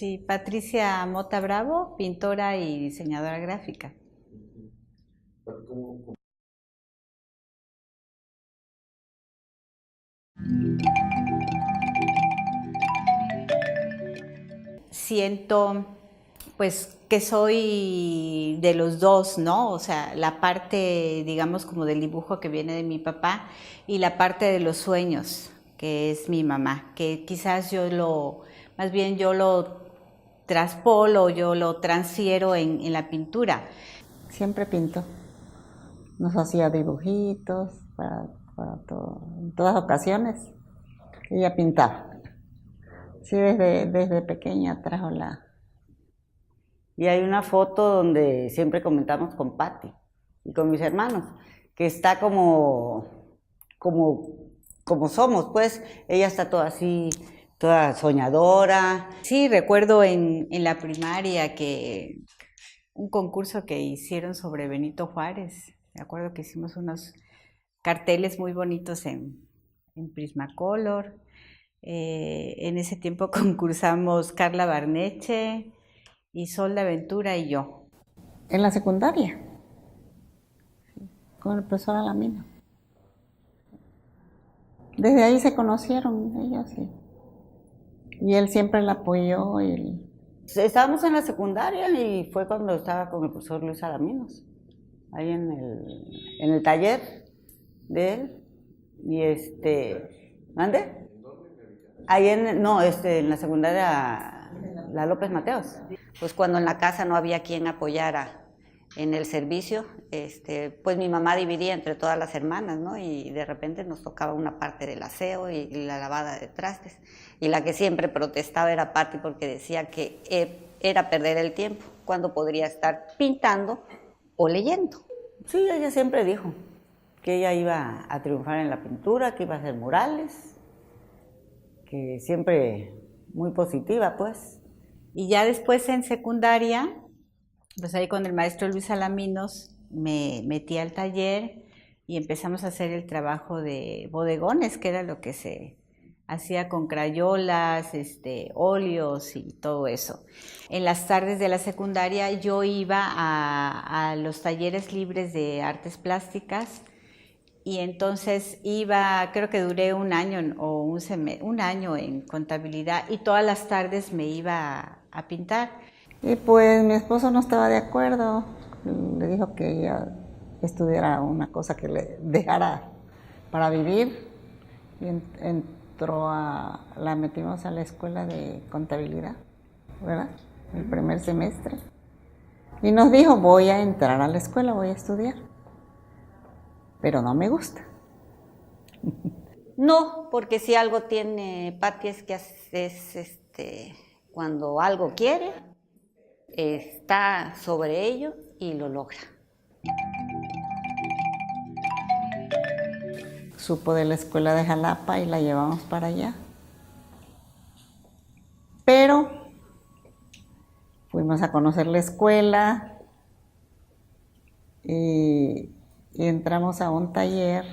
Sí, Patricia Mota Bravo, pintora y diseñadora gráfica. Siento pues que soy de los dos, ¿no? O sea, la parte, digamos, como del dibujo que viene de mi papá y la parte de los sueños, que es mi mamá, que quizás más bien yo lo traspolo, yo lo transfiero en la pintura. Siempre pintó. Nos hacía dibujitos para todo, en todas ocasiones. Ella pintaba. Sí, desde pequeña trajo la... Y hay una foto donde siempre comentamos con Patti y con mis hermanos, que está como somos, pues ella está toda así, toda soñadora. Sí, recuerdo en la primaria que un concurso que hicieron sobre Benito Juárez. Me acuerdo que hicimos unos carteles muy bonitos en Prismacolor. En ese tiempo concursamos Carla Barneche, Isolda Ventura y yo. En la secundaria, con el profesor Alamino. Desde ahí se conocieron ellos, sí. Y él siempre la apoyó. Estábamos en la secundaria y fue cuando estaba con el profesor Luis Alaminos, ahí en el taller de él. Y ¿mande? Ahí en la secundaria La López Mateos. Pues cuando en la casa no había quien apoyara en el servicio, pues mi mamá dividía entre todas las hermanas, ¿no? Y de repente nos tocaba una parte del aseo y la lavada de trastes. Y la que siempre protestaba era Patti porque decía que era perder el tiempo, cuando podría estar pintando o leyendo. Sí, ella siempre dijo que ella iba a triunfar en la pintura, que iba a hacer murales, que siempre muy positiva, pues. Y ya después en secundaria, pues ahí con el maestro Luis Alaminos me metí al taller y empezamos a hacer el trabajo de bodegones, que era lo que se hacía con crayolas, óleos y todo eso. En las tardes de la secundaria yo iba a los talleres libres de artes plásticas y entonces creo que duré un año o un año en contabilidad y todas las tardes me iba a pintar. Y pues mi esposo no estaba de acuerdo. Le dijo que ella estudiara una cosa que le dejara para vivir. Y la metimos a la escuela de contabilidad, ¿verdad? El primer semestre. Y nos dijo, voy a entrar a la escuela, voy a estudiar. Pero no me gusta. No, porque si algo tiene Patti es que cuando algo quiere, está sobre ello y lo logra. Supo de la escuela de Jalapa y la llevamos para allá. Pero fuimos a conocer la escuela y entramos a un taller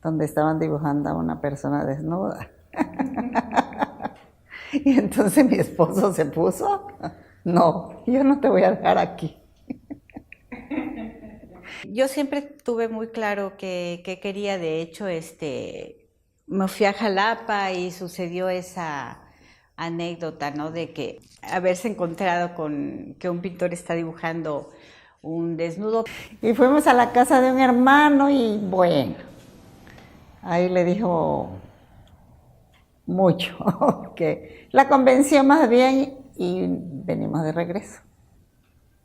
donde estaban dibujando a una persona desnuda. Y entonces mi esposo se puso, no, yo no te voy a dejar aquí. Yo siempre tuve muy claro que quería, de hecho, me fui a Jalapa y sucedió esa anécdota, ¿no? De que haberse encontrado con que un pintor está dibujando un desnudo. Y fuimos a la casa de un hermano y bueno, ahí le dijo mucho, que la convenció más bien y venimos de regreso.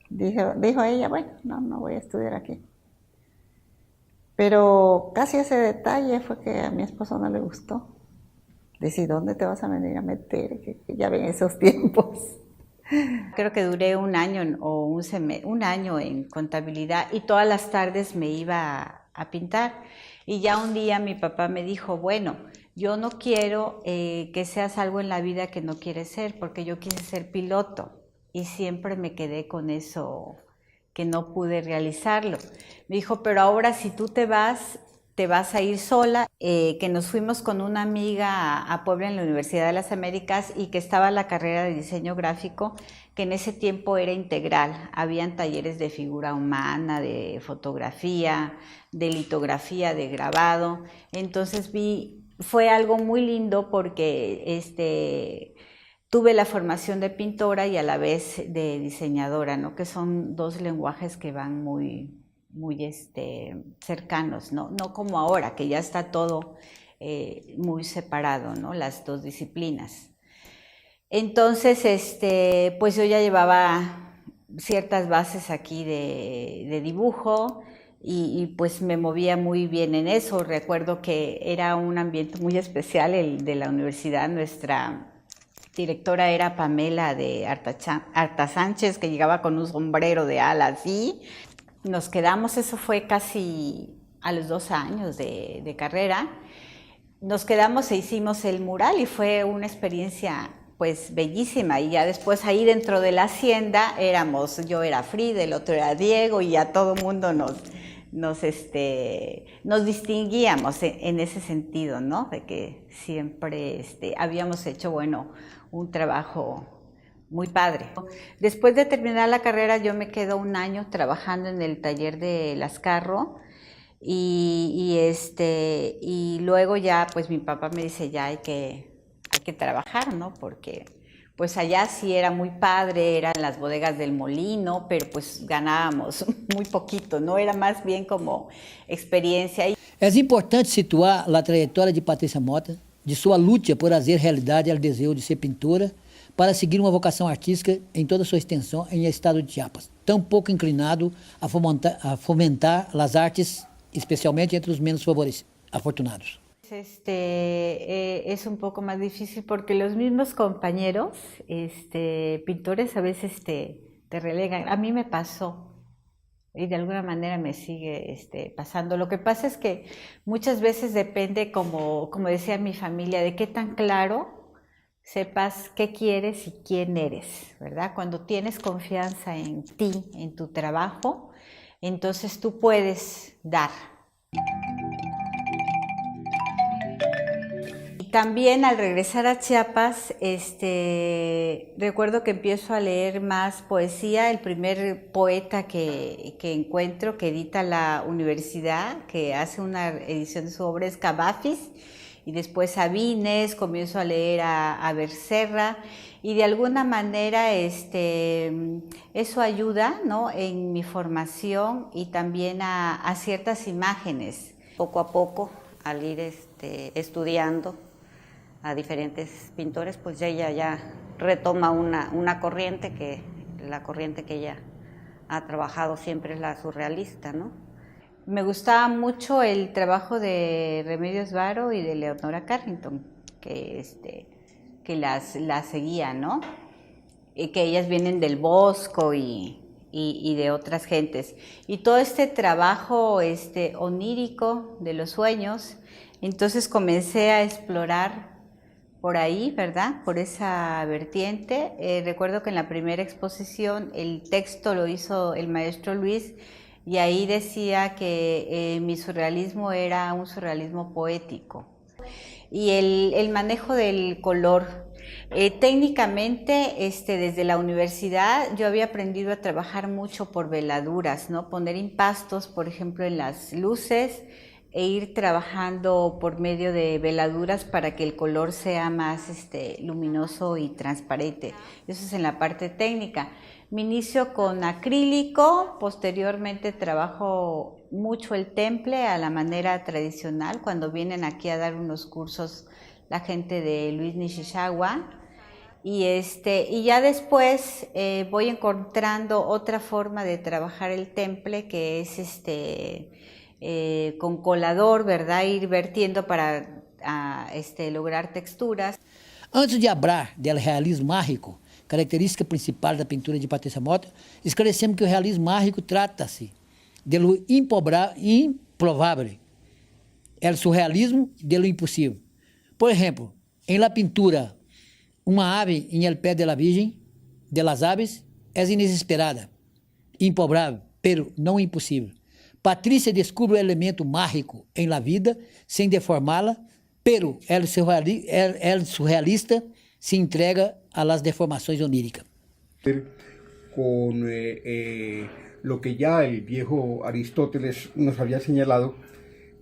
Dijo ella, bueno, no voy a estudiar aquí. Pero casi ese detalle fue que a mi esposo no le gustó. Dice, ¿dónde te vas a venir a meter? Que ya ven esos tiempos. Creo que duré un año o un año en contabilidad y todas las tardes me iba a pintar. Y ya un día mi papá me dijo, bueno, yo no quiero que seas algo en la vida que no quieres ser, porque yo quise ser piloto y siempre me quedé con eso, que no pude realizarlo. Me dijo, pero ahora si tú te vas, te vas a ir sola, que nos fuimos con una amiga a Puebla en la Universidad de las Américas y que estaba la carrera de diseño gráfico, que en ese tiempo era integral. Habían talleres de figura humana, de fotografía, de litografía, de grabado. Entonces fue algo muy lindo porque tuve la formación de pintora y a la vez de diseñadora, ¿no? Que son dos lenguajes que van muy cercanos, ¿no? No como ahora, que ya está todo muy separado, ¿no? Las dos disciplinas. Entonces, pues yo ya llevaba ciertas bases aquí de dibujo y pues me movía muy bien en eso. Recuerdo que era un ambiente muy especial el de la universidad. Nuestra directora era Pamela de Arta Sánchez, que llegaba con un sombrero de ala así. Nos quedamos, eso fue casi a los 2 años de carrera. Nos quedamos e hicimos el mural y fue una experiencia pues bellísima. Y ya después ahí dentro de la hacienda yo era Frida, el otro era Diego y ya todo el mundo nos distinguíamos en ese sentido, ¿no? De que siempre habíamos hecho, bueno, un trabajo muy padre. Después de terminar la carrera yo me quedo 1 año trabajando en el taller de Lascarro y luego ya pues mi papá me dice ya hay que trabajar, ¿no? Porque pues allá sí era muy padre, eran las bodegas del molino, pero pues ganábamos muy poquito, ¿no? Era más bien como experiencia. É importante situar a trajetória de Patrícia Mota, de sua luta por trazer realidade ao desejo de ser pintora, para seguir uma vocação artística em toda sua extensão em estado de Chiapas, tão pouco inclinado a fomentar as artes, especialmente entre os menos afortunados. Es un poco más difícil porque los mismos compañeros, pintores, a veces te relegan. A mí me pasó y de alguna manera me sigue pasando. Lo que pasa es que muchas veces depende, como decía mi familia, de qué tan claro sepas qué quieres y quién eres, ¿verdad? Cuando tienes confianza en ti, en tu trabajo, entonces tú puedes dar. Y también al regresar a Chiapas, recuerdo que empiezo a leer más poesía. El primer poeta que encuentro, que edita la universidad, que hace una edición de su obra, es Cavafis. Y después Sabines, comienzo a leer a Becerra y de alguna manera eso ayuda, ¿no? En mi formación y también a ciertas imágenes. Poco a poco, al ir estudiando a diferentes pintores, pues ella ya retoma una corriente la corriente que ella ha trabajado siempre es la surrealista, ¿no? Me gustaba mucho el trabajo de Remedios Varo y de Leonora Carrington, que las seguía, ¿no? Y que ellas vienen del Bosco y de otras gentes. Y todo este trabajo onírico de los sueños, entonces comencé a explorar por ahí, ¿verdad? Por esa vertiente. Recuerdo que en la primera exposición el texto lo hizo el maestro Luis, y ahí decía que mi surrealismo era un surrealismo poético. Y el manejo del color. Técnicamente, desde la universidad yo había aprendido a trabajar mucho por veladuras, ¿no? Poner impastos, por ejemplo, en las luces e ir trabajando por medio de veladuras para que el color sea más luminoso y transparente. Eso es en la parte técnica. Me inicio con acrílico, posteriormente trabajo mucho el temple a la manera tradicional, cuando vienen aquí a dar unos cursos la gente de Luis Nishizawa, y ya después voy encontrando otra forma de trabajar el temple, que es con colador, ¿verdad? Ir vertiendo para lograr texturas. Antes de hablar del realismo mágico, característica principal da pintura de Patrícia Mota, esclarecemos que o realismo mágico trata-se de lo improvável, o surrealismo de lo impossível. Por exemplo, em la pintura, uma ave em el pé de la Virgem, de las aves, é inesperada, improvável, pero não impossível. Patrícia descubre o elemento mágico em la vida sem deformá-la, pero el surrealista se entrega a las deformações oníricas. Con lo que ya el viejo Aristóteles nos había señalado,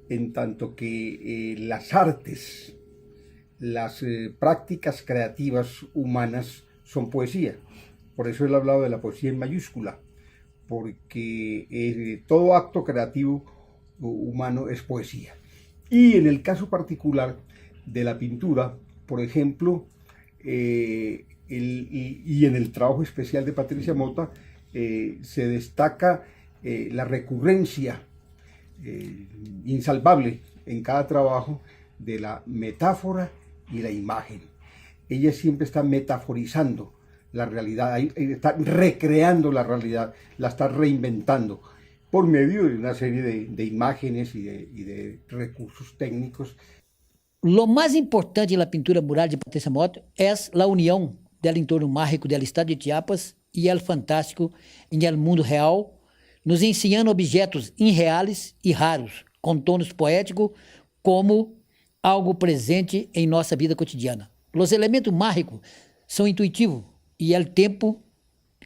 en tanto que las artes, las prácticas creativas humanas son poesía. Por eso él ha hablado de la poesía en mayúscula, porque todo acto creativo humano es poesía. Y en el caso particular de la pintura, por ejemplo, y en el trabajo especial de Patricia Mota, se destaca la recurrencia insalvable en cada trabajo de la metáfora y la imagen. Ella siempre está metaforizando la realidad, está recreando la realidad, la está reinventando por medio de una serie de imágenes y de recursos técnicos. Lo mais importante na pintura mural de Patrícia Mota é a união dela em torno mágico do estado de Chiapas e el fantástico em el mundo real, nos ensinando objetos irreais e raros, com tonos poéticos, como algo presente em nossa vida cotidiana. Os elementos mágicos são intuitivos e o tempo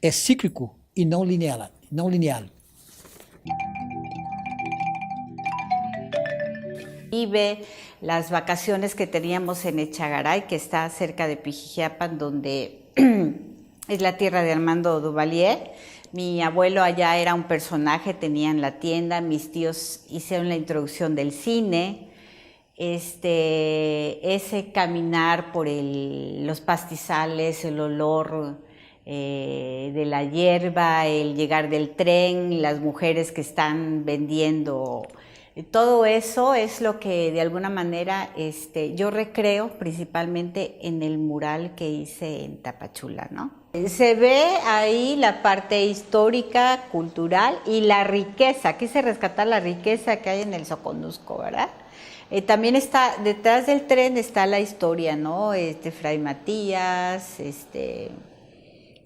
é cíclico e não linear. Vive las vacaciones que teníamos en Echagaray, que está cerca de Pijijiapan, donde es la tierra de Armando Duvalier. Mi abuelo allá era un personaje, tenían la tienda, mis tíos hicieron la introducción del cine. Ese caminar por los pastizales, el olor de la hierba, el llegar del tren, las mujeres que están vendiendo, todo eso es lo que de alguna manera yo recreo principalmente en el mural que hice en Tapachula, ¿no? Se ve ahí la parte histórica, cultural y la riqueza. Quise rescatar la riqueza que hay en el Soconusco, ¿verdad? También está, detrás del tren está la historia, ¿no? Fray Matías,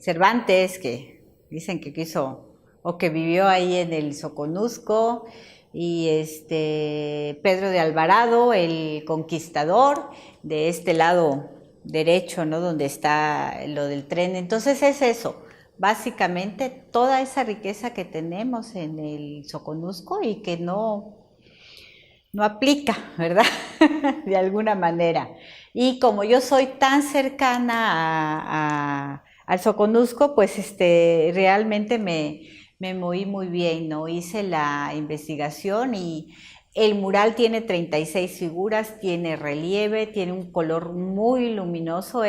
Cervantes, que dicen que quiso o que vivió ahí en el Soconusco, y Pedro de Alvarado, el conquistador, de este lado derecho, ¿no? Donde está lo del tren. Entonces es eso, básicamente toda esa riqueza que tenemos en el Soconusco y que no aplica, ¿verdad? De alguna manera. Y como yo soy tan cercana al Soconusco, pues realmente me moví muy bien, ¿no? Hice la investigación y el mural tiene 36 figuras, tiene relieve, tiene un color muy luminoso,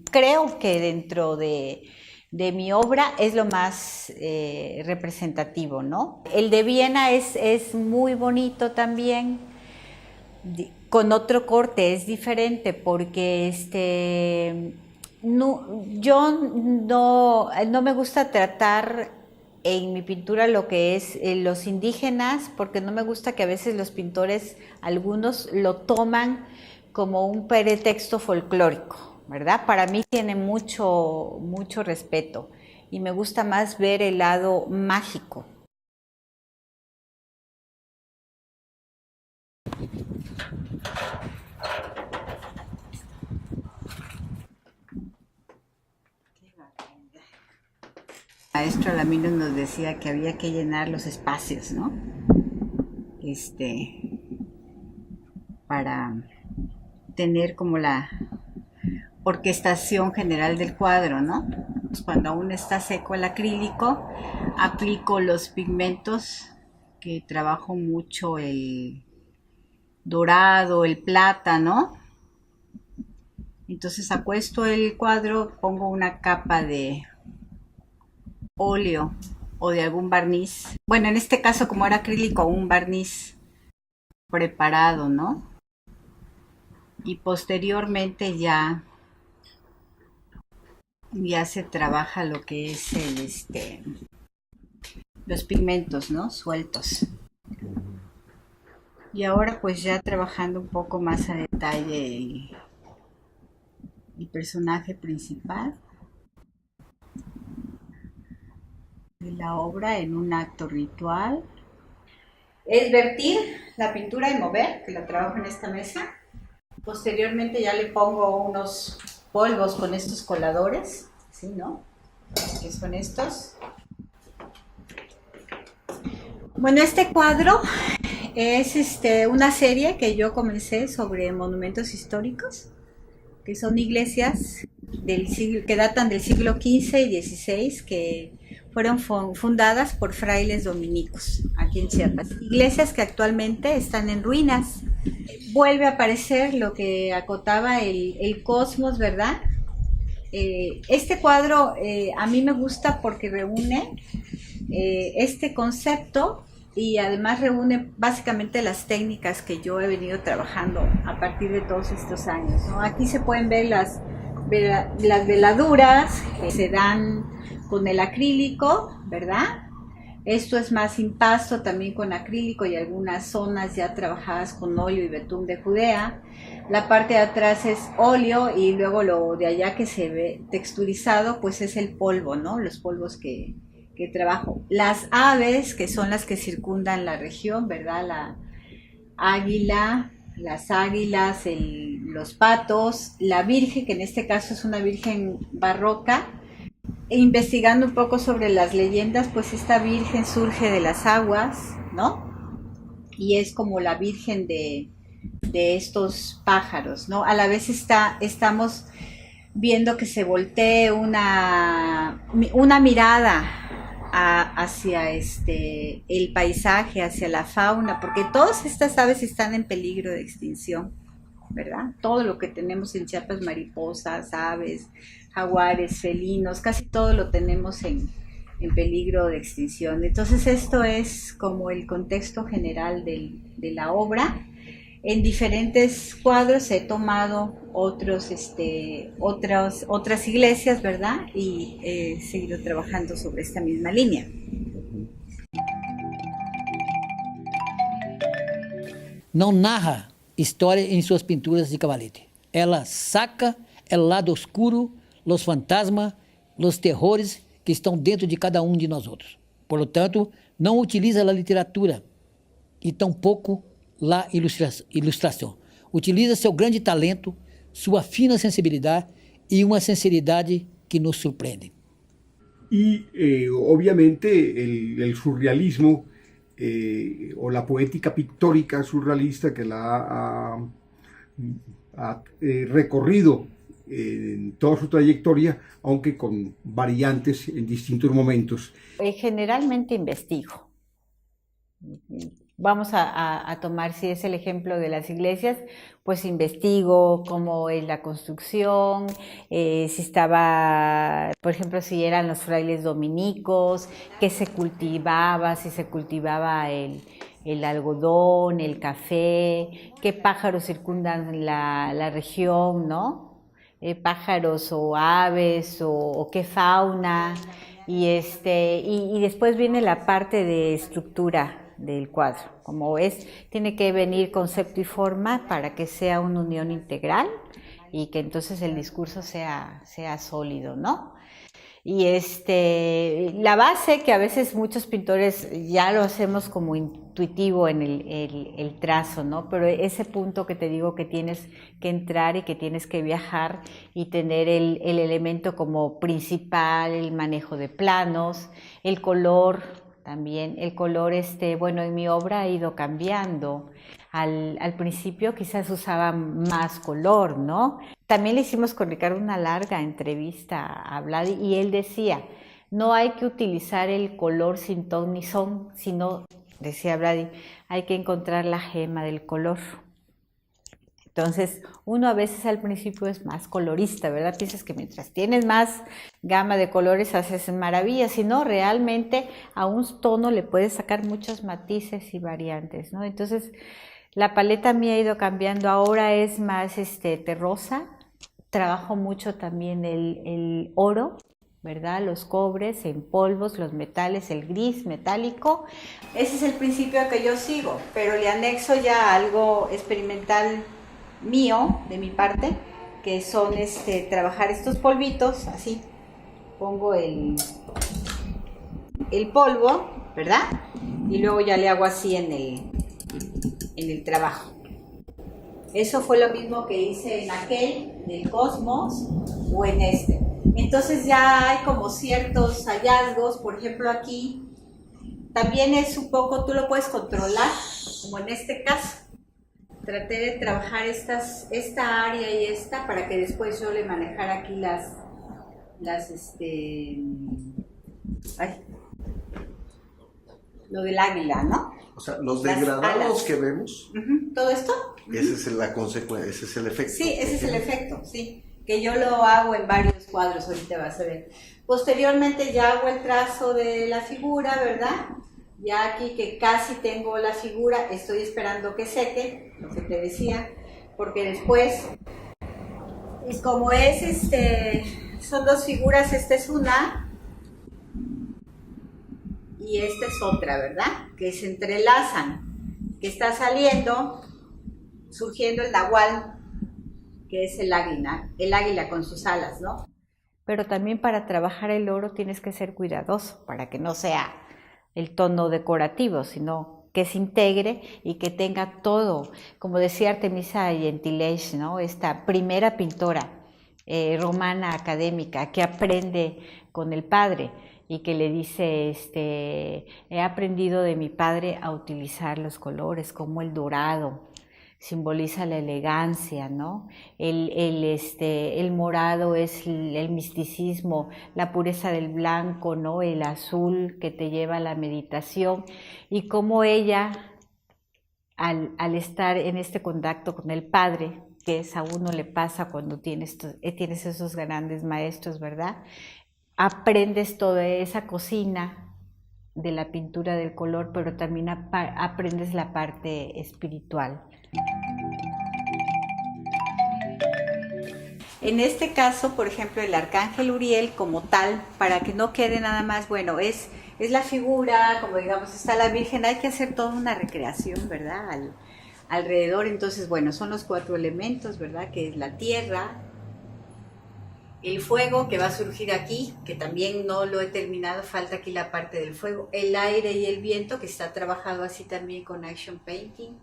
creo que dentro de mi obra es lo más representativo, ¿no? El de Viena es muy bonito también, con otro corte, es diferente porque yo no me gusta tratar en mi pintura lo que es los indígenas, porque no me gusta que a veces los pintores, algunos lo toman como un pretexto folclórico, ¿verdad? Para mí tiene mucho respeto y me gusta más ver el lado mágico. El maestro Alaminos nos decía que había que llenar los espacios, ¿no? Para tener como la orquestación general del cuadro, ¿no? Cuando aún está seco el acrílico, aplico los pigmentos, que trabajo mucho el dorado, el plata, ¿no? Entonces acuesto el cuadro, pongo una capa de óleo o de algún barniz. Bueno, en este caso, como era acrílico, un barniz preparado, ¿no? Y posteriormente ya se trabaja lo que es los pigmentos, ¿no? Sueltos. Y ahora pues ya trabajando un poco más a detalle el personaje principal de la obra en un acto ritual, es vertir la pintura y mover, que la trabajo en esta mesa. Posteriormente ya le pongo unos polvos con estos coladores, ¿sí, no? Que son estos. Bueno, este cuadro es una serie que yo comencé sobre monumentos históricos, que son iglesias que datan del siglo XV y XVI, que fueron fundadas por frailes dominicos aquí en Chiapas. Iglesias que actualmente están en ruinas. Vuelve a aparecer lo que acotaba el cosmos, ¿verdad? Este cuadro a mí me gusta porque reúne este concepto y además reúne básicamente las técnicas que yo he venido trabajando a partir de todos estos años, ¿no? Aquí se pueden ver las veladuras que se dan con el acrílico, ¿verdad? Esto es más impasto también con acrílico y algunas zonas ya trabajadas con óleo y betún de Judea. La parte de atrás es óleo y luego lo de allá que se ve texturizado pues es el polvo, ¿no? Los polvos que trabajo. Las aves, que son las que circundan la región, ¿verdad? La águila, las águilas, los patos, la virgen, que en este caso es una virgen barroca. E investigando un poco sobre las leyendas, pues esta virgen surge de las aguas, ¿no? Y es como la virgen de estos pájaros, ¿no? A la vez estamos viendo que se voltee una mirada hacia el paisaje, hacia la fauna, porque todas estas aves están en peligro de extinción, ¿verdad? Todo lo que tenemos en Chiapas, mariposas, aves, jaguares, felinos, casi todo lo tenemos en peligro de extinción. Entonces esto es como el contexto general de la obra. En diferentes cuadros he tomado otras iglesias, ¿verdad? Y he seguido trabajando sobre esta misma línea. Não narra história em suas pinturas de Cavalete. Ela saca o lado oscuro, os fantasmas, os terrores que estão dentro de cada de nós outros. Por lo tanto, não utiliza a literatura e tampouco a ilustração. Utiliza seu grande talento, sua fina sensibilidade e uma sinceridade que nos surpreende. Y obviamente el surrealismo o la poética pictórica surrealista que la ha recorrido en toda su trayectoria, aunque con variantes en distintos momentos. Generalmente investigo. Vamos a tomar, si es el ejemplo de las iglesias, pues investigo cómo es la construcción, si estaba, por ejemplo, si eran los frailes dominicos, qué se cultivaba, si se cultivaba el algodón, el café, qué pájaros circundan la región, ¿no? Pájaros o aves o qué fauna, y después viene la parte de estructura del cuadro. Como tiene que venir concepto y forma para que sea una unión integral y que entonces el discurso sea sólido, ¿no? Y la base, que a veces muchos pintores ya lo hacemos como intuitivo en el trazo, ¿no? Pero ese punto que te digo que tienes que entrar y que tienes que viajar y tener el elemento como principal, el manejo de planos, el color. También el color, bueno, en mi obra ha ido cambiando. Al principio quizás usaba más color, ¿no? También le hicimos con Ricardo una larga entrevista a Vladi y él decía, no hay que utilizar el color sin ton ni son, sino, decía Vladi, hay que encontrar la gema del color. Entonces, uno a veces al principio es más colorista, ¿verdad? Piensas que mientras tienes más gama de colores haces maravillas, si no, realmente a un tono le puedes sacar muchos matices y variantes, ¿no? Entonces, la paleta mía ha ido cambiando, ahora es más terrosa, trabajo mucho también el oro, ¿verdad? Los cobres en polvos, los metales, el gris metálico. Ese es el principio que yo sigo, pero le anexo ya algo experimental mío, de mi parte, que son trabajar estos polvitos, así, pongo el polvo, ¿verdad? y luego ya le hago así en el trabajo. Eso fue lo mismo que hice en aquel, del Cosmos, o en este. Entonces ya hay como ciertos hallazgos, por ejemplo aquí, también es un poco, tú lo puedes controlar, como en este caso. Traté de trabajar esta área y esta para que después yo le manejara aquí lo del águila, ¿no? O sea, los Las degradados alas. que vemos, ¿Todo esto? esa es la consecuencia, ese es el efecto. Sí, ese es el efecto, sí. Que yo lo hago en varios cuadros, ahorita vas a ver. Posteriormente ya hago el trazo de la figura, ¿verdad? Ya aquí que casi tengo la figura, estoy esperando que seque, lo que te decía, porque después, y como es son dos figuras, esta es una y esta es otra, ¿verdad? Que se entrelazan, que está surgiendo el nahual, que es el águila con sus alas, ¿no? Pero también para trabajar el oro tienes que ser cuidadoso, para que no sea el tono decorativo, sino que se integre y que tenga todo, como decía Artemisa Gentileschi, ¿no? Esta primera pintora romana académica que aprende con el padre y que le dice, he aprendido de mi padre a utilizar los colores, como el dorado simboliza la elegancia, ¿no? El morado es el misticismo, la pureza del blanco, ¿no? El azul que te lleva a la meditación, y cómo ella, al estar en este contacto con el Padre, que a uno le pasa cuando tienes esos grandes maestros, ¿verdad? Aprendes toda esa cocina de la pintura del color, pero también aprendes la parte espiritual. En este caso, por ejemplo, el arcángel Uriel como tal, para que no quede nada más, bueno, es la figura, como digamos, está la Virgen, hay que hacer toda una recreación, ¿verdad? Alrededor, entonces, bueno, son los 4 elementos, ¿verdad? Que es la tierra, el fuego que va a surgir aquí, que también no lo he terminado, falta aquí la parte del fuego, el aire y el viento, que está trabajado así también con action painting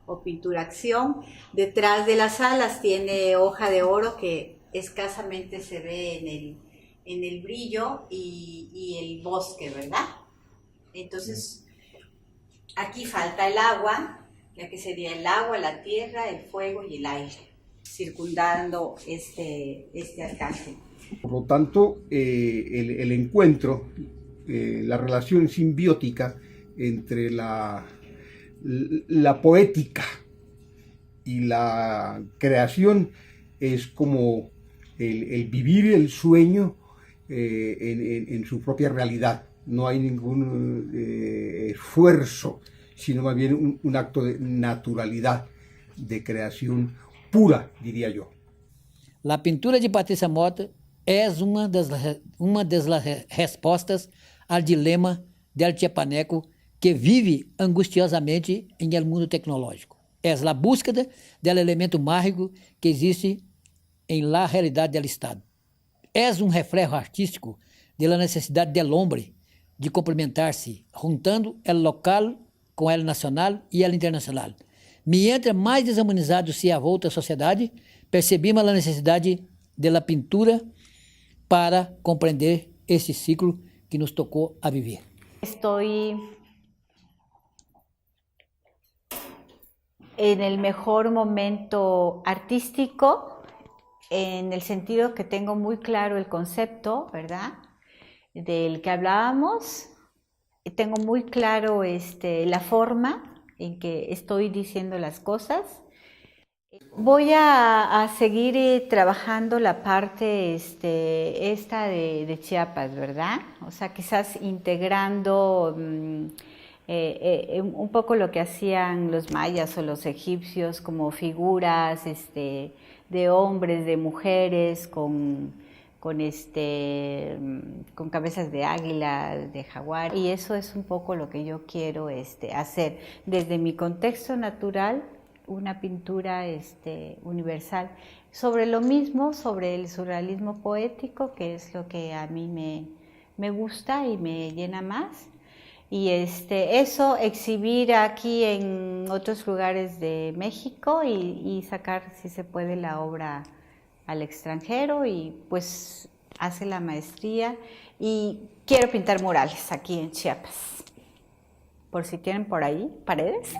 o pintura acción. Detrás de las alas tiene hoja de oro que escasamente se ve en el brillo y el bosque, ¿verdad? Entonces, aquí falta el agua, ya que sería el agua, la tierra, el fuego y el aire, circundando este arcángel. Por lo tanto, el encuentro, la relación simbiótica entre la poética y la creación es como el vivir el sueño en su propia realidad. No hay ningún esfuerzo, sino más bien un acto de naturalidad, de creación pura, diría yo. La pintura de Patrícia Mota é uma das respostas ao dilema del chiapaneco que vive angustiosamente em el mundo tecnológico. É a búsqueda del elemento mágico que existe em la realidade del Estado. É reflejo artístico de la necessidade del hombre de complementar-se, juntando el local com el nacional e el internacional. Mientras mais desumanizado se volta a sociedade, percebemos a necessidade da pintura para compreender esse ciclo que nos tocou a viver. Estoy en el mejor momento artístico, en el sentido que tengo muy claro el concepto, ¿verdad?, del que hablábamos. Tengo muy claro la forma en que estoy diciendo las cosas. Voy a seguir trabajando la parte esta de Chiapas, ¿verdad? O sea, quizás integrando un poco lo que hacían los mayas o los egipcios, como figuras de hombres, de mujeres, con cabezas de águila, de jaguar, y eso es un poco lo que yo quiero hacer desde mi contexto natural, una pintura universal sobre lo mismo, sobre el surrealismo poético, que es lo que a mí me gusta y me llena más, Y eso, exhibir aquí en otros lugares de México y sacar, si se puede, la obra al extranjero y pues hace la maestría. Y quiero pintar murales aquí en Chiapas, por si tienen por ahí paredes.